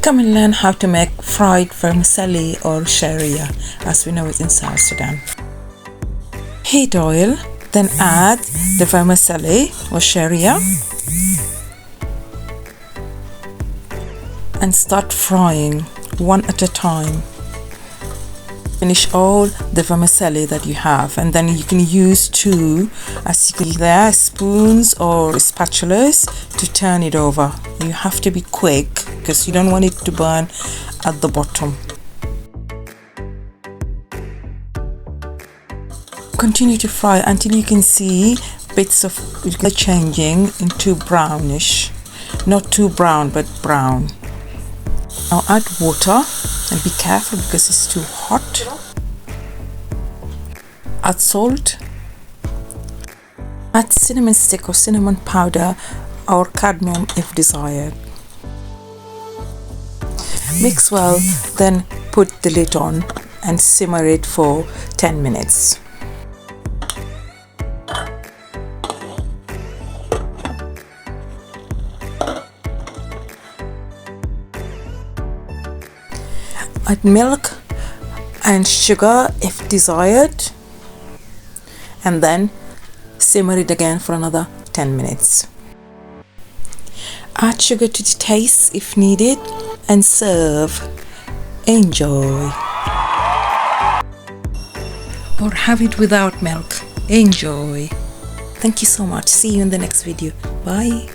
Come and learn how to make fried vermicelli or sharia, as we know it in South Sudan. Heat oil, then add the vermicelli or sharia and start frying one at a time. Finish all the vermicelli that you have, and then you can use two, as you can see there, spoons or spatulas to turn it over. You have to be quick because you don't want it to burn at the bottom. Continue to fry until you can see bits of it changing into brownish, not too brown but brown. Now add water and be careful because it's too hot. Add salt. Add cinnamon stick or cinnamon powder or cardamom if desired. Mix well, then put the lid on and simmer it for 10 minutes. Add milk and sugar if desired, and then simmer it again for another 10 minutes. Add sugar to the taste if needed and serve. Enjoy. Or have it without milk. Enjoy. Thank you so much. See you in the next video. Bye.